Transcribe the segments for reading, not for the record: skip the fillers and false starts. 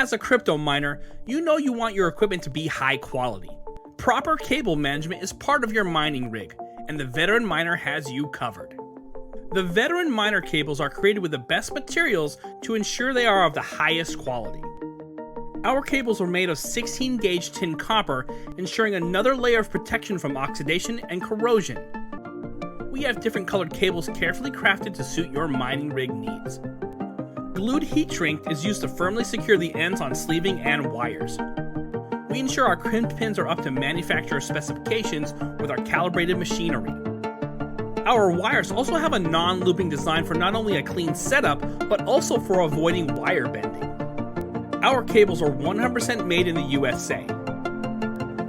As a crypto miner, you know you want your equipment to be high quality. Proper cable management is part of your mining rig, and the Veteran Miner has you covered. The Veteran Miner cables are created with the best materials to ensure they are of the highest quality. Our cables are made of 16 gauge tin copper, ensuring another layer of protection from oxidation and corrosion. We have different colored cables carefully crafted to suit your mining rig needs. Glued heat shrink is used to firmly secure the ends on sleeving and wires. We ensure our crimped pins are up to manufacturer specifications with our calibrated machinery. Our wires also have a non-looping design for not only a clean setup, but also for avoiding wire bending. Our cables are 100% made in the USA.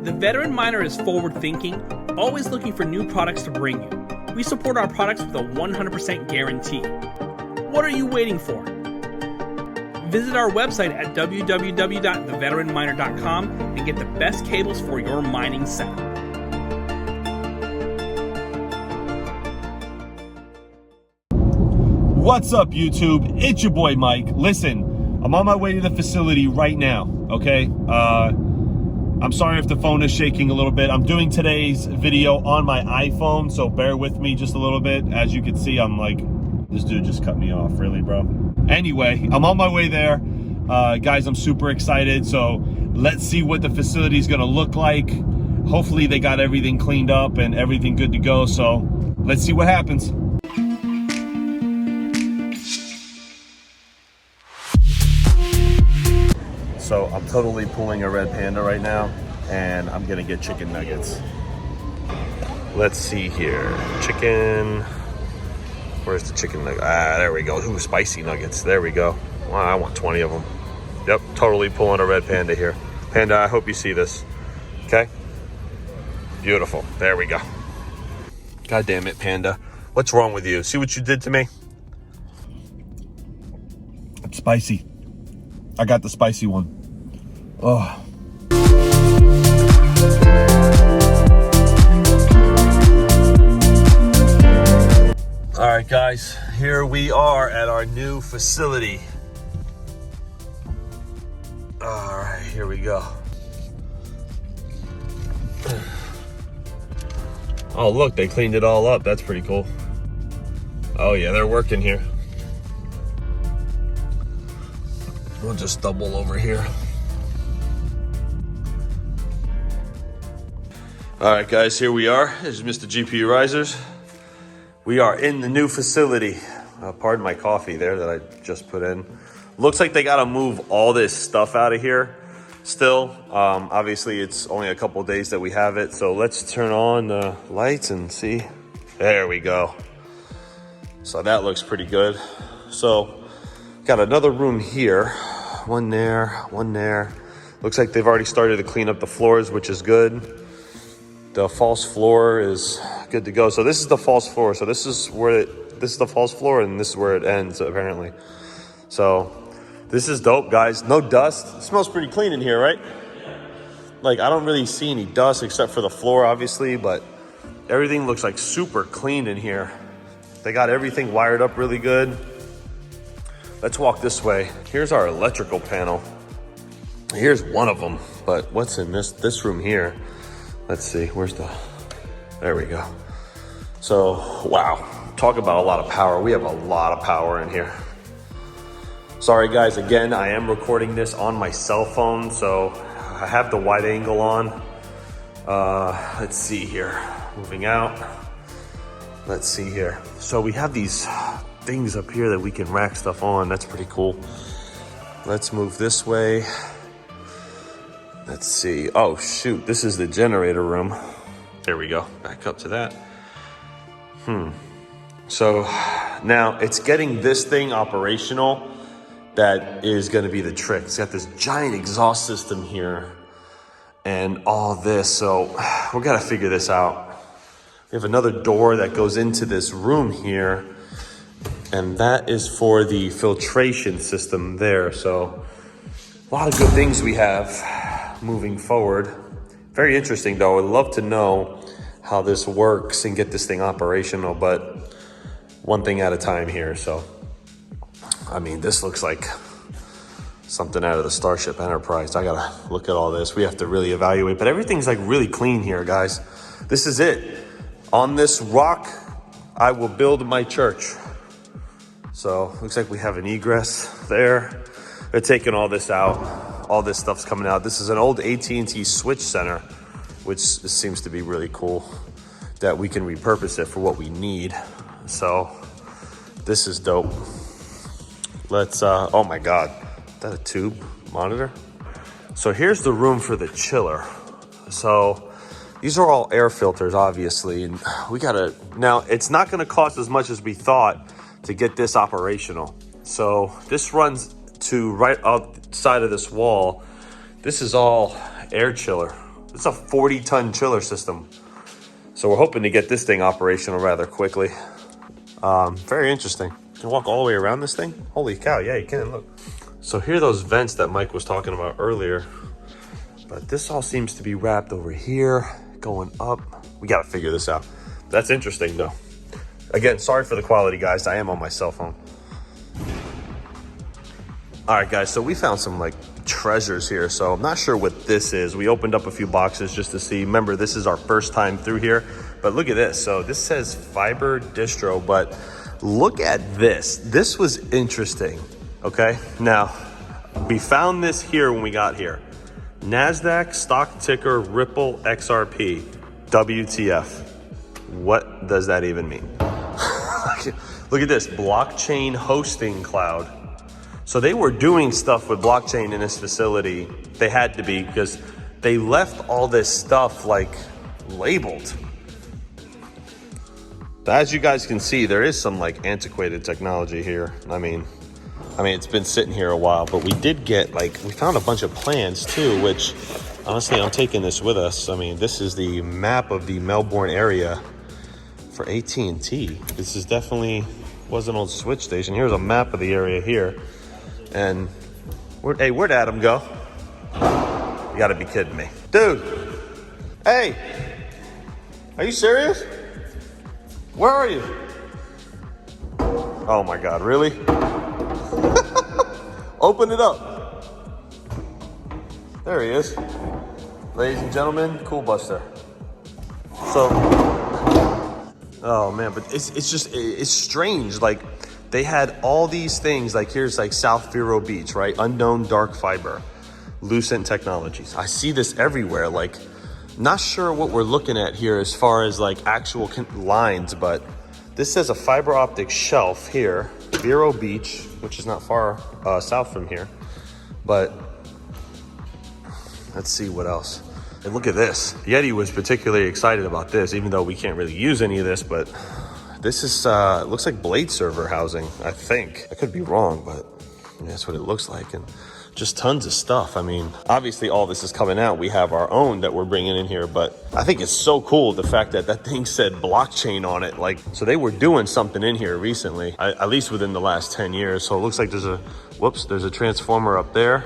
The Veteran Miner is forward-thinking, always looking for new products to bring you. We support our products with a 100% guarantee. What are you waiting for? Visit our website at www.theveteranminer.com and get the best cables for your mining setup. What's up, YouTube? It's your boy Mike. Listen, I'm on my way to the facility right now, okay? I'm sorry if the phone is shaking a little bit. I'm doing today's video on my iPhone, so bear with me just a little bit. As you can see, I'm like, this dude just cut me off, really, bro? Anyway, I'm on my way there. Guys, I'm super excited, so let's see what the facility is gonna look like. Hopefully they got everything cleaned up and everything good to go, so let's see what happens. So I'm totally pulling a Red Panda right now, and I'm gonna get chicken nuggets. Let's see here, chicken. Where's the chicken nugget? Ah, there we go. Ooh, spicy nuggets. There we go. Wow, I want 20 of them. Yep, totally pulling a Red Panda here. Panda, I hope you see this. Okay? Beautiful. There we go. God damn it, Panda. What's wrong with you? See what you did to me? It's spicy. I got the spicy one. Oh. All right, guys, here we are at our new facility. All right, here we go. Oh, look, they cleaned it all up. That's pretty cool. Oh yeah, they're working here. We'll just double over here. All right, guys, here we are. This is Mr. GPU Risers. We are in the new facility. Pardon my coffee there that I just put in. Looks like they gotta move all this stuff out of here still. Obviously, it's only a couple days that we have it, so let's turn on the lights and see. There we go. So that looks pretty good. So, got another room here. One there, one there. Looks like they've already started to clean up the floors, which is good. The false floor is good to go. So this is the false floor. So this is the false floor, and this is where it ends, apparently. So this is dope, guys. No dust. It smells pretty clean in here, right? Like, I don't really see any dust except for the floor, obviously, but everything looks like super clean in here. They got everything wired up really good. Let's walk this way. Here's our electrical panel. Here's one of them, but what's in this room here? Let's see, there we go. So, wow, talk about a lot of power. We have a lot of power in here. Sorry guys, again, I am recording this on my cell phone, so I have the wide angle on. Let's see here, moving out. Let's see here. So we have these things up here that we can rack stuff on. That's pretty cool. Let's move this way. Let's see. Oh, shoot. This is the generator room. There we go. Back up to that. So now it's getting this thing operational that is going to be the trick. It's got this giant exhaust system here and all this. So we've got to figure this out. We have another door that goes into this room here, and that is for the filtration system there. So a lot of good things we have moving forward. Very interesting though. I'd love to know how this works and get this thing operational, but one thing at a time here. So, I mean, this looks like something out of the Starship Enterprise. I gotta look at all this. We have to really evaluate, but everything's like really clean here, guys. This is it. On this rock, I will build my church. So looks like we have an egress there. They're taking all this out. All this stuff's coming out. This is an old AT&T switch center, which seems to be really cool that we can repurpose it for what we need. So this is dope. Let's, oh my God, is that a tube monitor? So here's the room for the chiller. So these are all air filters, obviously, and we gotta, now it's not gonna cost as much as we thought to get this operational. So this runs to right outside of this wall. This is all air chiller. It's a 40-ton chiller system. So we're hoping to get this thing operational rather quickly. Very interesting. You can walk all the way around this thing? Holy cow, yeah, you can, look. So here are those vents that Mike was talking about earlier. But this all seems to be wrapped over here, going up. We gotta figure this out. That's interesting though. Again, sorry for the quality, guys. I am on my cell phone. All right, guys, so we found some like treasures here. So I'm not sure what this is. We opened up a few boxes just to see. Remember, this is our first time through here, but look at this. So this says fiber distro, but look at this. This was interesting, okay? Now, we found this here when we got here. NASDAQ stock ticker Ripple XRP, WTF. What does that even mean? Look at this, blockchain hosting cloud. So they were doing stuff with blockchain in this facility. They had to be, because they left all this stuff like labeled. But as you guys can see, there is some like antiquated technology here. I mean, it's been sitting here a while, but we did get like, we found a bunch of plans too, which honestly, I'm taking this with us. I mean, this is the map of the Melbourne area for AT&T. This is definitely was an old switch station. Here's a map of the area here. And hey, where'd Adam go? You gotta be kidding me. Dude, hey, are you serious? Where are you? Oh my God, really? Open it up. There he is. Ladies and gentlemen, Cool Buster. So, oh man, but it's strange. Like, they had all these things, like here's like South Vero Beach, right? Unknown dark fiber, Lucent Technologies. I see this everywhere. Like, not sure what we're looking at here as far as like actual lines, but this says a fiber optic shelf here, Vero Beach, which is not far south from here. But let's see what else. And look at this. Yeti was particularly excited about this, even though we can't really use any of this, but this is, looks like blade server housing, I think. I could be wrong, but that's what it looks like. And just tons of stuff. I mean, obviously all this is coming out. We have our own that we're bringing in here, but I think it's so cool the fact that that thing said blockchain on it. Like, so they were doing something in here recently, at least within the last 10 years. So it looks like there's a, whoops, there's a transformer up there.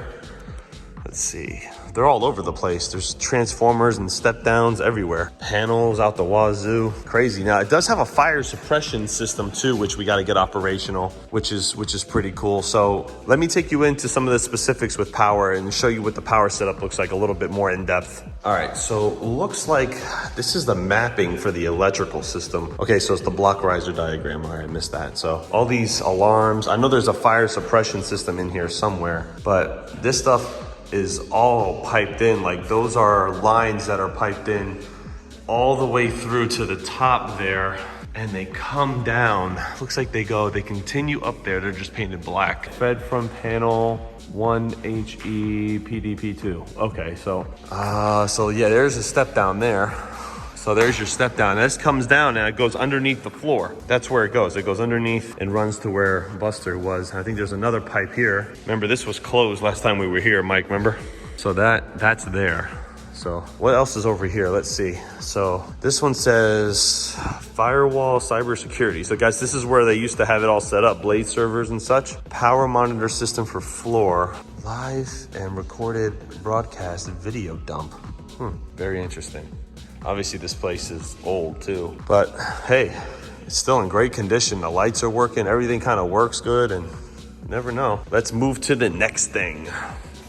Let's see. They're all over the place. There's transformers and step downs everywhere. Panels out the wazoo. Crazy. Now it does have a fire suppression system too, which we got to get operational, which is pretty cool. So let me take you into some of the specifics with power and show you what the power setup looks like a little bit more in depth. All right, so looks like this is the mapping for the electrical system. Okay, so it's the block riser diagram. All right, I missed that. So all these alarms, I know there's a fire suppression system in here somewhere, but this stuff is all piped in. Like, those are lines that are piped in all the way through to the top there, and they come down. Looks like they continue up there. They're just painted black. Fed from panel 1HE PDP2. Okay, so yeah, there's a step down there. So there's your step down. This comes down and it goes underneath the floor. That's where it goes. It goes underneath and runs to where Buster was. I think there's another pipe here. Remember, this was closed last time we were here, Mike, remember? So that's there. So what else is over here? Let's see. So this one says firewall cybersecurity. So guys, this is where they used to have it all set up, blade servers and such. Power monitor system for floor. Live and recorded broadcast video dump. Very interesting. Obviously this place is old too, but hey, it's still in great condition. The lights are working, everything kind of works good, and never know. Let's move to the next thing.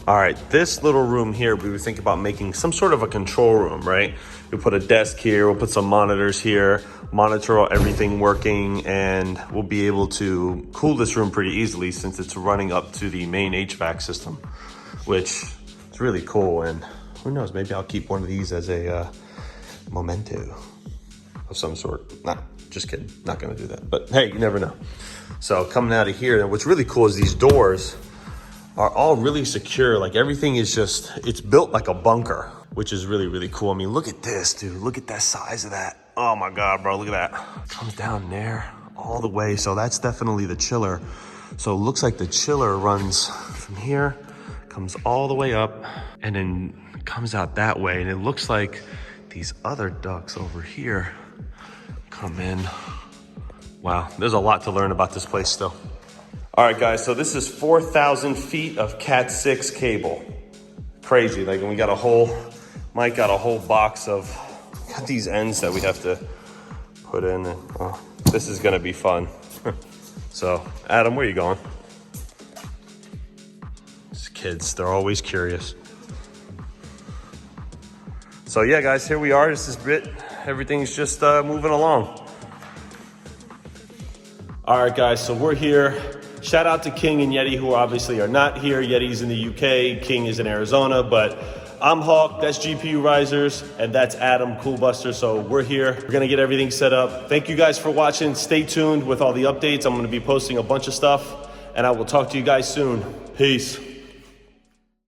All right, this little room here, we were thinking about making some sort of a control room, right? We'll put a desk here, we'll put some monitors here, monitor everything working, and we'll be able to cool this room pretty easily since it's running up to the main HVAC system, which is really cool. And who knows, maybe I'll keep one of these as a memento of some sort. Nah, just kidding, not gonna do that. But hey, you never know. So coming out of here, what's really cool is these doors are all really secure. Like everything is just, it's built like a bunker, which is really, really cool. I mean, look at this, dude. Look at that size of that. Oh my God, bro, look at that. It comes down there all the way. So that's definitely the chiller. So it looks like the chiller runs from here, comes all the way up, and then comes out that way. And it looks like these other ducts over here come in. Wow, there's a lot to learn about this place still. All right, guys, so this is 4,000 feet of Cat 6 cable. Crazy, like we got a whole, Mike got a whole box of, got these ends that we have to put in. And, oh, this is gonna be fun. So, Adam, where are you going? These kids, they're always curious. So yeah, guys, here we are. This is it. Everything's just moving along. All right, guys, so we're here. Shout out to King and Yeti, who obviously are not here. Yeti's in the UK, King is in Arizona, but I'm Hawk, that's GPU Risers, and that's Adam, Coolbuster. So we're here. We're gonna get everything set up. Thank you guys for watching. Stay tuned with all the updates. I'm gonna be posting a bunch of stuff, and I will talk to you guys soon. Peace.